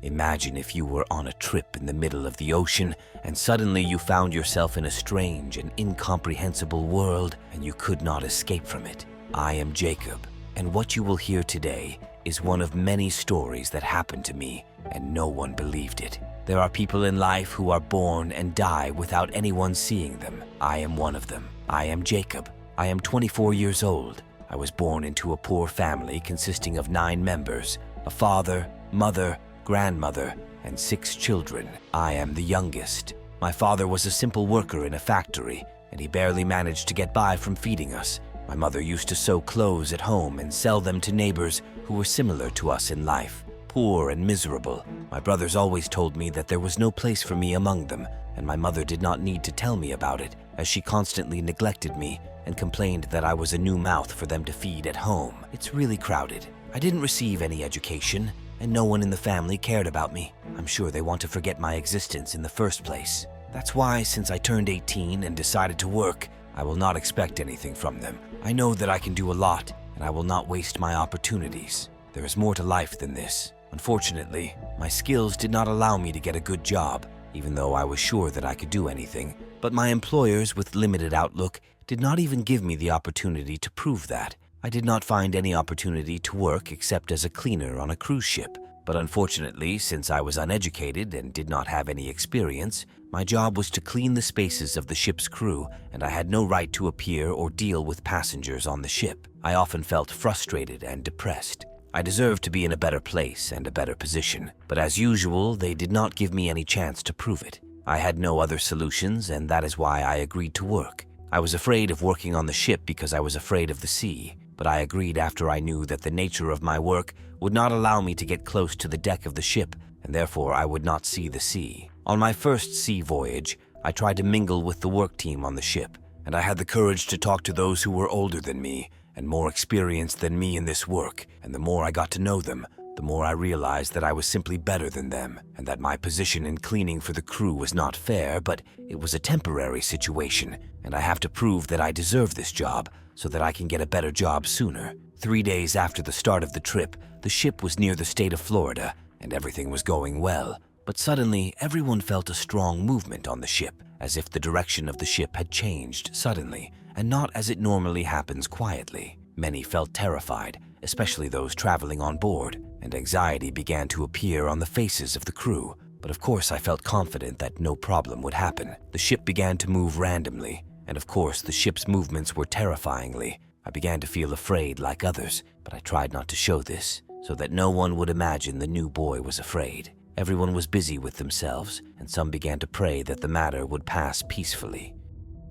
Imagine if you were on a trip in the middle of the ocean and suddenly you found yourself in a strange and incomprehensible world and you could not escape from it. I am Jacob, and what you will hear today is one of many stories that happened to me and no one believed it. There are people in life who are born and die without anyone seeing them. I am one of them. I am Jacob. I am 24 years old. I was born into a poor family consisting of 9 members, a father, mother, grandmother, and 6 children. I am the youngest. My father was a simple worker in a factory, and he barely managed to get by from feeding us. My mother used to sew clothes at home and sell them to neighbors who were similar to us in life, poor and miserable. My brothers always told me that there was no place for me among them, and my mother did not need to tell me about it, as she constantly neglected me and complained that I was a new mouth for them to feed at home. It's really crowded. I didn't receive any education, and no one in the family cared about me. I'm sure they want to forget my existence in the first place. That's why, since I turned 18 and decided to work, I will not expect anything from them. I know that I can do a lot, and I will not waste my opportunities. There is more to life than this. Unfortunately, my skills did not allow me to get a good job, even though I was sure that I could do anything. But my employers with limited outlook did not even give me the opportunity to prove that. I did not find any opportunity to work except as a cleaner on a cruise ship. But unfortunately, since I was uneducated and did not have any experience, my job was to clean the spaces of the ship's crew, and I had no right to appear or deal with passengers on the ship. I often felt frustrated and depressed. I deserved to be in a better place and a better position, but as usual, they did not give me any chance to prove it. I had no other solutions, and that is why I agreed to work. I was afraid of working on the ship because I was afraid of the sea, but I agreed after I knew that the nature of my work would not allow me to get close to the deck of the ship, and therefore I would not see the sea. On my first sea voyage, I tried to mingle with the work team on the ship, and I had the courage to talk to those who were older than me and more experienced than me in this work, and the more I got to know them, the more I realized that I was simply better than them, and that my position in cleaning for the crew was not fair, but it was a temporary situation, and I have to prove that I deserve this job so that I can get a better job sooner. 3 days after the start of the trip, the ship was near the state of Florida, and everything was going well. But suddenly, everyone felt a strong movement on the ship, as if the direction of the ship had changed suddenly, and not as it normally happens quietly. Many felt terrified, especially those traveling on board, and anxiety began to appear on the faces of the crew. But of course I felt confident that no problem would happen. The ship began to move randomly, and of course the ship's movements were terrifyingly. I began to feel afraid like others, but I tried not to show this, so that no one would imagine the new boy was afraid. Everyone was busy with themselves, and some began to pray that the matter would pass peacefully.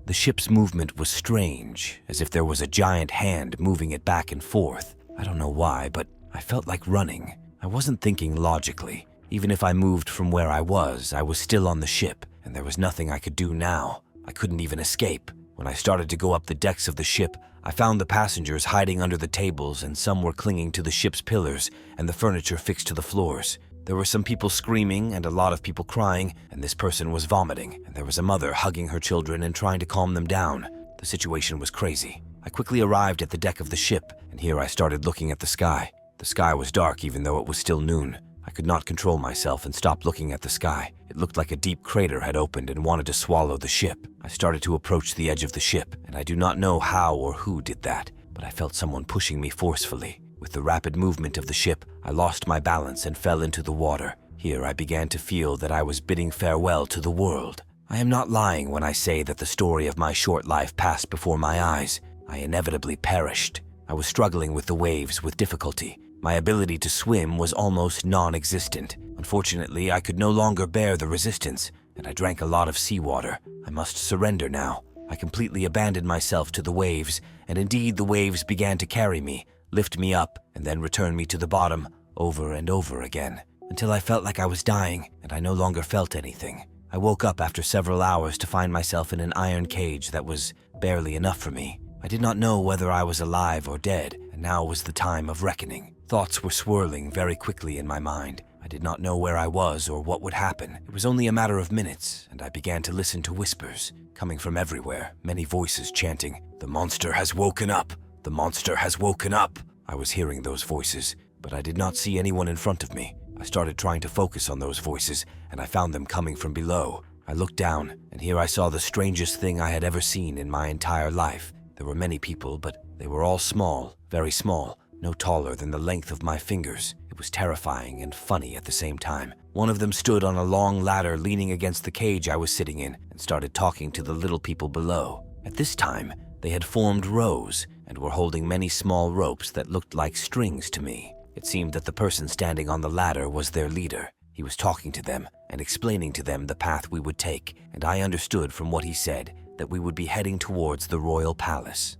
The ship's movement was strange, as if there was a giant hand moving it back and forth. I don't know why, but I felt like running. I wasn't thinking logically. Even if I moved from where I was still on the ship, and there was nothing I could do now. I couldn't even escape. When I started to go up the decks of the ship, I found the passengers hiding under the tables, and some were clinging to the ship's pillars and the furniture fixed to the floors. There were some people screaming and a lot of people crying, and this person was vomiting, and there was a mother hugging her children and trying to calm them down. The situation was crazy. I quickly arrived at the deck of the ship, and here I started looking at the sky. The sky was dark even though it was still noon. I could not control myself and stopped looking at the sky. It looked like a deep crater had opened and wanted to swallow the ship. I started to approach the edge of the ship, and I do not know how or who did that, but I felt someone pushing me forcefully. With the rapid movement of the ship, I lost my balance and fell into the water. Here I began to feel that I was bidding farewell to the world. I am not lying when I say that the story of my short life passed before my eyes. I inevitably perished. I was struggling with the waves with difficulty. My ability to swim was almost non-existent. Unfortunately, I could no longer bear the resistance, and I drank a lot of seawater. I must surrender now. I completely abandoned myself to the waves, and indeed the waves began to carry me, lift me up, and then return me to the bottom over and over again, until I felt like I was dying, and I no longer felt anything. I woke up after several hours to find myself in an iron cage that was barely enough for me. I did not know whether I was alive or dead, and now was the time of reckoning. Thoughts were swirling very quickly in my mind. I did not know where I was or what would happen. It was only a matter of minutes, and I began to listen to whispers, coming from everywhere, many voices chanting, "The monster has woken up! The monster has woken up!" I was hearing those voices, but I did not see anyone in front of me. I started trying to focus on those voices, and I found them coming from below. I looked down, and here I saw the strangest thing I had ever seen in my entire life. There were many people, but they were all small, very small, no taller than the length of my fingers. It was terrifying and funny at the same time. One of them stood on a long ladder leaning against the cage I was sitting in and started talking to the little people below. At this time, they had formed rows and were holding many small ropes that looked like strings to me. It seemed that the person standing on the ladder was their leader. He was talking to them and explaining to them the path we would take, and I understood from what he said that we would be heading towards the royal palace.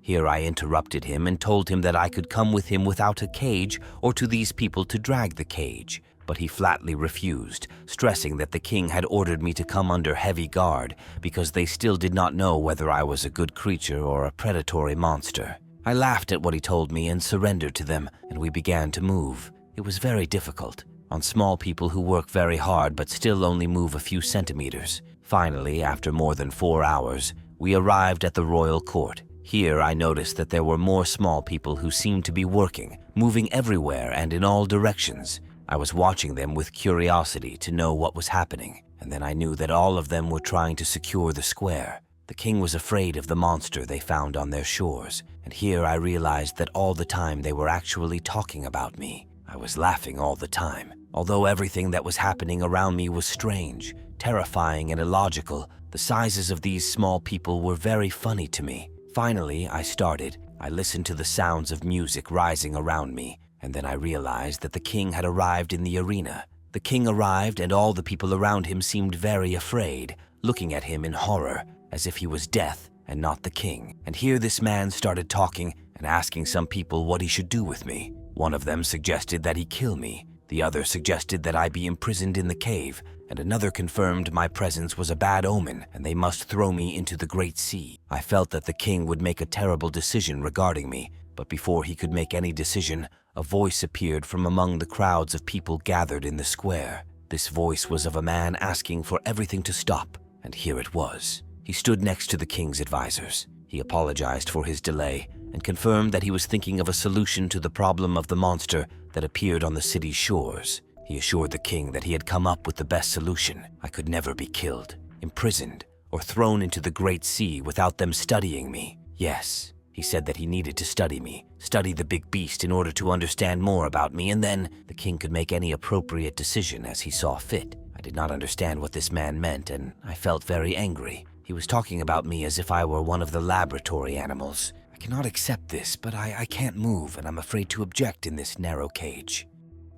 Here I interrupted him and told him that I could come with him without a cage or to these people to drag the cage, but he flatly refused, stressing that the king had ordered me to come under heavy guard because they still did not know whether I was a good creature or a predatory monster. I laughed at what he told me and surrendered to them, and we began to move. It was very difficult on small people who work very hard but still only move a few centimeters. Finally, after more than 4 hours, we arrived at the royal court. Here I noticed that there were more small people who seemed to be working, moving everywhere and in all directions. I was watching them with curiosity to know what was happening, and then I knew that all of them were trying to secure the square. The king was afraid of the monster they found on their shores, and here I realized that all the time they were actually talking about me. I was laughing all the time. Although everything that was happening around me was strange, terrifying, and illogical, the sizes of these small people were very funny to me. Finally, I started. I listened to the sounds of music rising around me, and then I realized that the king had arrived in the arena. The king arrived, and all the people around him seemed very afraid, looking at him in horror, as if he was death and not the king. And here this man started talking and asking some people what he should do with me. One of them suggested that he kill me. The other suggested that I be imprisoned in the cave, and another confirmed my presence was a bad omen and they must throw me into the great sea. I felt that the king would make a terrible decision regarding me, but before he could make any decision, a voice appeared from among the crowds of people gathered in the square. This voice was of a man asking for everything to stop, and here it was. He stood next to the king's advisors. He apologized for his delay and confirmed that he was thinking of a solution to the problem of the monster that appeared on the city's shores. He assured the king that he had come up with the best solution. I could never be killed, imprisoned, or thrown into the great sea without them studying me. Yes, he said that he needed to study me, study the big beast in order to understand more about me, and then the king could make any appropriate decision as he saw fit. I did not understand what this man meant, and I felt very angry. He was talking about me as if I were one of the laboratory animals. I cannot accept this, but I can't move, and I'm afraid to object in this narrow cage.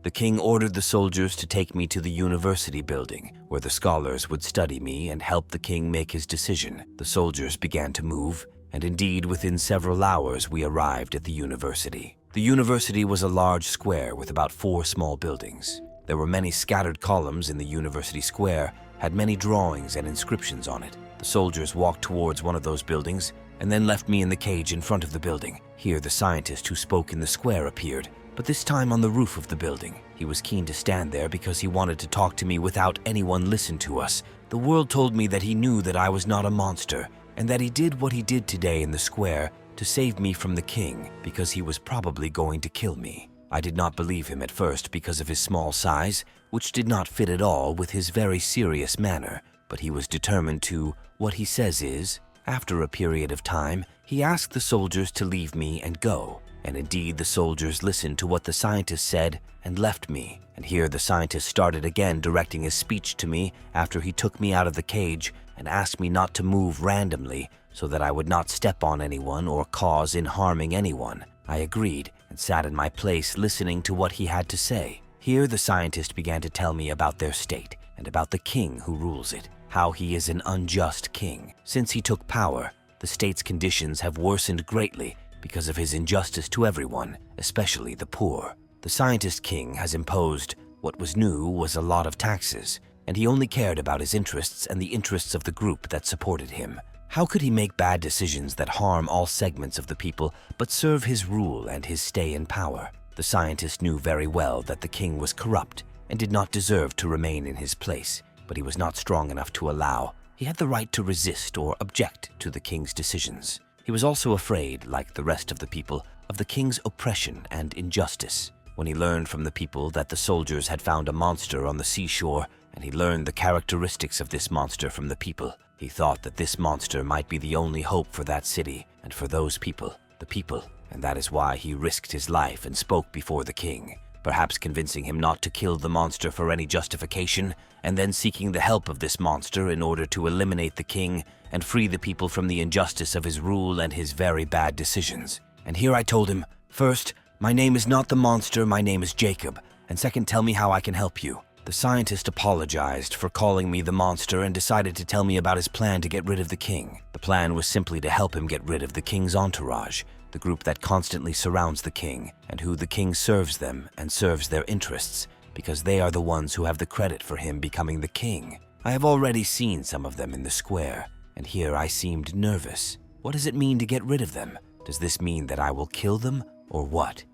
The king ordered the soldiers to take me to the university building, where the scholars would study me and help the king make his decision. The soldiers began to move, and indeed within several hours we arrived at the university. The university was a large square with about 4 small buildings. There were many scattered columns in the university square, had many drawings and inscriptions on it. The soldiers walked towards one of those buildings and then left me in the cage in front of the building. Here the scientist who spoke in the square appeared, but this time on the roof of the building. He was keen to stand there because he wanted to talk to me without anyone listen to us. The world told me that he knew that I was not a monster, and that he did what he did today in the square to save me from the king because he was probably going to kill me. I did not believe him at first because of his small size, which did not fit at all with his very serious manner, but he was determined to, what he says is, after a period of time, he asked the soldiers to leave me and go. And indeed, the soldiers listened to what the scientist said and left me. And here the scientist started again directing his speech to me after he took me out of the cage and asked me not to move randomly so that I would not step on anyone or cause in harming anyone. I agreed and sat in my place listening to what he had to say. Here the scientist began to tell me about their state and about the king who rules it, how he is an unjust king. Since he took power, the state's conditions have worsened greatly because of his injustice to everyone, especially the poor. The scientist king has imposed what was new was a lot of taxes, and he only cared about his interests and the interests of the group that supported him. How could he make bad decisions that harm all segments of the people but serve his rule and his stay in power? The scientist knew very well that the king was corrupt and did not deserve to remain in his place, but he was not strong enough to allow. He had the right to resist or object to the king's decisions. He was also afraid, like the rest of the people, of the king's oppression and injustice. when he learned from the people that the soldiers had found a monster on the seashore, and he learned the characteristics of this monster from the people. He thought that this monster might be the only hope for that city and for those people, the people, and that is why he risked his life and spoke before the king, perhaps convincing him not to kill the monster for any justification, and then seeking the help of this monster in order to eliminate the king and free the people from the injustice of his rule and his very bad decisions. And here I told him, first, my name is not the monster, my name is Jacob, and second, tell me how I can help you. The scientist apologized for calling me the monster and decided to tell me about his plan to get rid of the king. The plan was simply to help him get rid of the king's entourage, the group that constantly surrounds the king, and who the king serves them and serves their interests, because they are the ones who have the credit for him becoming the king. I have already seen some of them in the square, and here I seemed nervous. What does it mean to get rid of them? Does this mean that I will kill them, or what?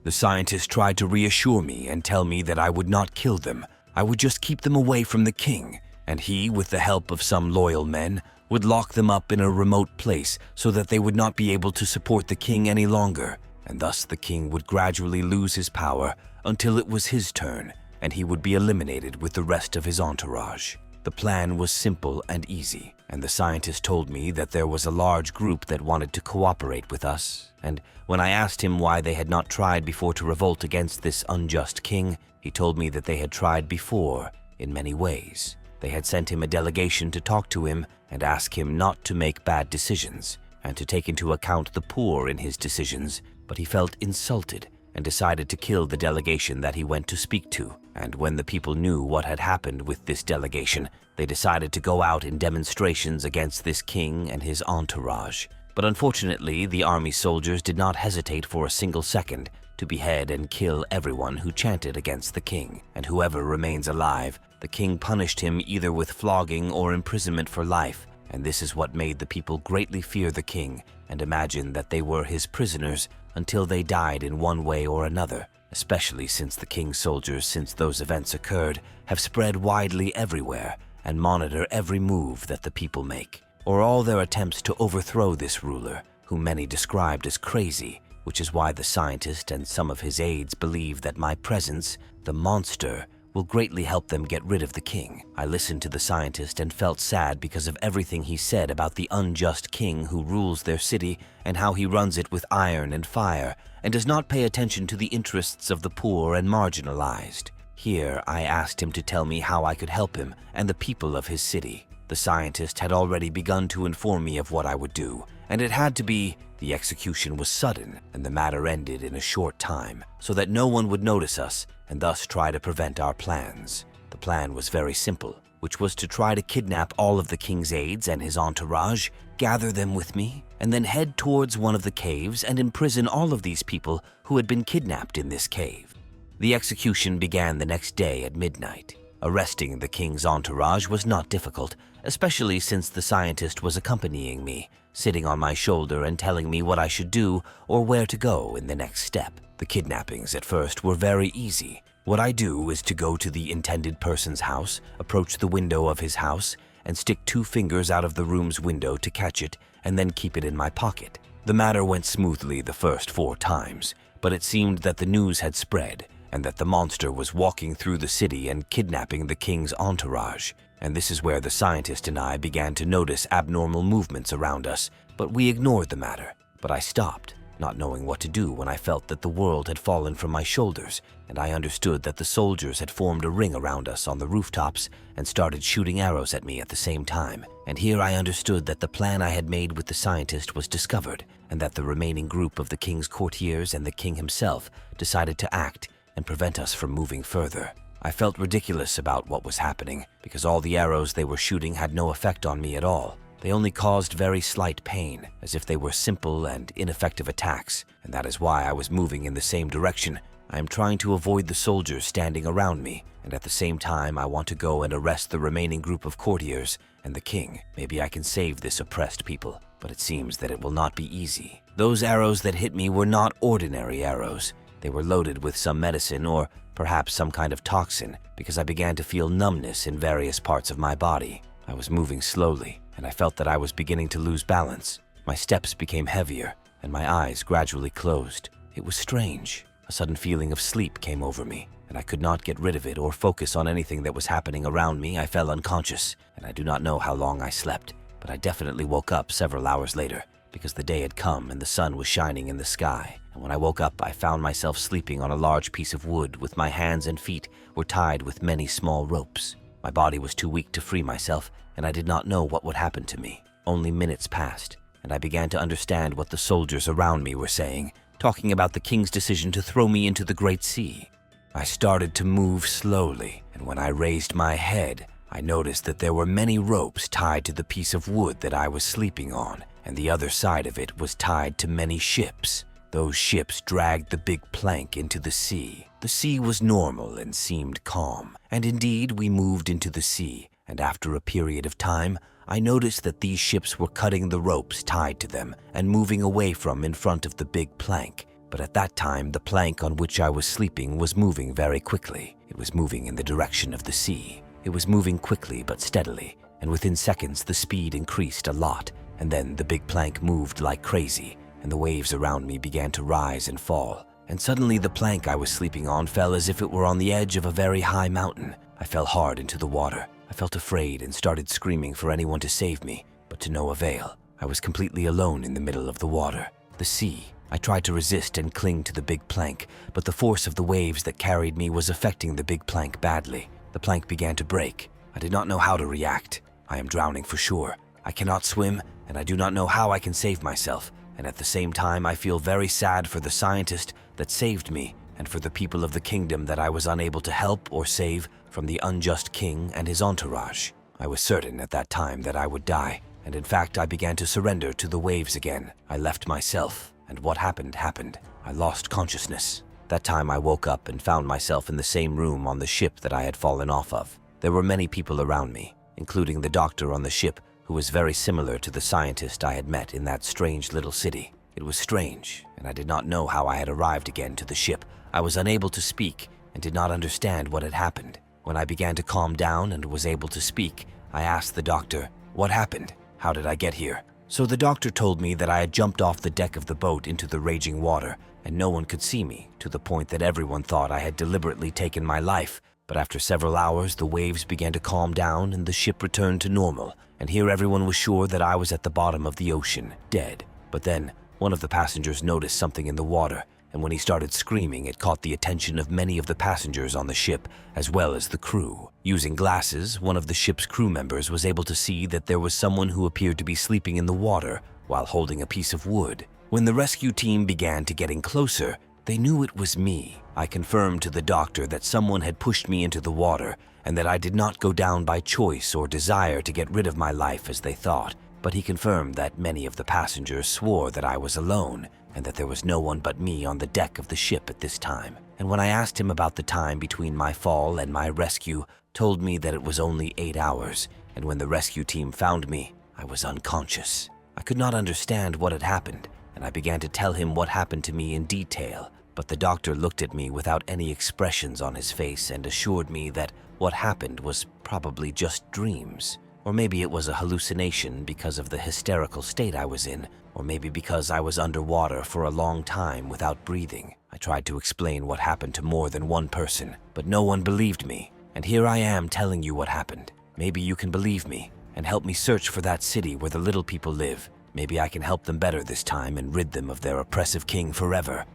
The scientist tried to reassure me and tell me that I would not kill them. I would just keep them away from the king, and he, with the help of some loyal men, would lock them up in a remote place so that they would not be able to support the king any longer, and thus the king would gradually lose his power until it was his turn, and he would be eliminated with the rest of his entourage. The plan was simple and easy, and the scientist told me that there was a large group that wanted to cooperate with us, and when I asked him why they had not tried before to revolt against this unjust king, he told me that they had tried before in many ways. They had sent him a delegation to talk to him and ask him not to make bad decisions and to take into account the poor in his decisions, but he felt insulted and decided to kill the delegation that he went to speak to. And when the people knew what had happened with this delegation, they decided to go out in demonstrations against this king and his entourage. But unfortunately, the army soldiers did not hesitate for a single second to behead and kill everyone who chanted against the king, and whoever remains alive, the king punished him either with flogging or imprisonment for life, and this is what made the people greatly fear the king and imagine that they were his prisoners until they died in one way or another, especially since the king's soldiers, since those events occurred, have spread widely everywhere and monitor every move that the people make, or all their attempts to overthrow this ruler, whom many described as crazy, which is why the scientist and some of his aides believe that my presence, the monster, will greatly help them get rid of the king. I listened to the scientist and felt sad because of everything he said about the unjust king who rules their city and how he runs it with iron and fire and does not pay attention to the interests of the poor and marginalized. Here, I asked him to tell me how I could help him and the people of his city. The scientist had already begun to inform me of what I would do, and it had to be. The execution was sudden, and the matter ended in a short time, so that no one would notice us and thus try to prevent our plans. The plan was very simple, which was to try to kidnap all of the king's aides and his entourage, gather them with me, and then head towards one of the caves and imprison all of these people who had been kidnapped in this cave. The execution began the next day at midnight. Arresting the king's entourage was not difficult, especially since the scientist was accompanying me, sitting on my shoulder and telling me what I should do or where to go in the next step. The kidnappings at first were very easy. What I do is to go to the intended person's house, approach the window of his house, and stick 2 fingers out of the room's window to catch it and then keep it in my pocket. The matter went smoothly the first 4 times, but it seemed that the news had spread and that the monster was walking through the city and kidnapping the king's entourage. And this is where the scientist and I began to notice abnormal movements around us, but we ignored the matter. But I stopped, not knowing what to do when I felt that the world had fallen from my shoulders, and I understood that the soldiers had formed a ring around us on the rooftops and started shooting arrows at me at the same time. And here I understood that the plan I had made with the scientist was discovered, and that the remaining group of the king's courtiers and the king himself decided to act and prevent us from moving further. I felt ridiculous about what was happening, because all the arrows they were shooting had no effect on me at all. They only caused very slight pain, as if they were simple and ineffective attacks, and that is why I was moving in the same direction. I am trying to avoid the soldiers standing around me, and at the same time I want to go and arrest the remaining group of courtiers and the king. Maybe I can save this oppressed people, but it seems that it will not be easy. Those arrows that hit me were not ordinary arrows. They were loaded with some medicine or perhaps some kind of toxin, because I began to feel numbness in various parts of my body. I was moving slowly, and I felt that I was beginning to lose balance. My steps became heavier, and my eyes gradually closed. It was strange. A sudden feeling of sleep came over me, and I could not get rid of it or focus on anything that was happening around me. I fell unconscious, and I do not know how long I slept, but I definitely woke up several hours later, because the day had come and the sun was shining in the sky. And when I woke up, I found myself sleeping on a large piece of wood with my hands and feet were tied with many small ropes. My body was too weak to free myself, and I did not know what would happen to me. Only minutes passed, and I began to understand what the soldiers around me were saying, talking about the king's decision to throw me into the Great Sea. I started to move slowly, and when I raised my head, I noticed that there were many ropes tied to the piece of wood that I was sleeping on, and the other side of it was tied to many ships. Those ships dragged the big plank into the sea. The sea was normal and seemed calm, and indeed we moved into the sea, and after a period of time, I noticed that these ships were cutting the ropes tied to them and moving away from in front of the big plank. But at that time, the plank on which I was sleeping was moving very quickly. It was moving in the direction of the sea. It was moving quickly but steadily, and within seconds the speed increased a lot, and then the big plank moved like crazy, and the waves around me began to rise and fall. And suddenly the plank I was sleeping on fell as if it were on the edge of a very high mountain. I fell hard into the water. I felt afraid and started screaming for anyone to save me, but to no avail. I was completely alone in the middle of the water, the sea. I tried to resist and cling to the big plank, but the force of the waves that carried me was affecting the big plank badly. The plank began to break. I did not know how to react. I am drowning for sure. I cannot swim, and I do not know how I can save myself. And at the same time, I feel very sad for the scientist that saved me and for the people of the kingdom that I was unable to help or save from the unjust king and his entourage. I was certain at that time that I would die, and in fact I began to surrender to the waves again. I left myself, and what happened happened. I lost consciousness. That time I woke up and found myself in the same room on the ship that I had fallen off of. There were many people around me, including the doctor on the ship, who was very similar to the scientist I had met in that strange little city. It was strange, and I did not know how I had arrived again to the ship. I was unable to speak and did not understand what had happened. When I began to calm down and was able to speak, I asked the doctor, "What happened? How did I get here?" So the doctor told me that I had jumped off the deck of the boat into the raging water, and no one could see me, to the point that everyone thought I had deliberately taken my life. But after several hours, the waves began to calm down and the ship returned to normal, and here everyone was sure that I was at the bottom of the ocean, dead. But then, one of the passengers noticed something in the water, and when he started screaming, it caught the attention of many of the passengers on the ship, as well as the crew. Using glasses, one of the ship's crew members was able to see that there was someone who appeared to be sleeping in the water while holding a piece of wood. When the rescue team began to getting closer, they knew it was me. I confirmed to the doctor that someone had pushed me into the water and that I did not go down by choice or desire to get rid of my life as they thought. But he confirmed that many of the passengers swore that I was alone and that there was no one but me on the deck of the ship at this time. And when I asked him about the time between my fall and my rescue, told me that it was only 8 hours, and when the rescue team found me, I was unconscious. I could not understand what had happened, and I began to tell him what happened to me in detail, but the doctor looked at me without any expressions on his face and assured me that what happened was probably just dreams. Or maybe it was a hallucination because of the hysterical state I was in, or maybe because I was underwater for a long time without breathing. I tried to explain what happened to more than one person, but no one believed me. And here I am telling you what happened. Maybe you can believe me and help me search for that city where the little people live. Maybe I can help them better this time and rid them of their oppressive king forever.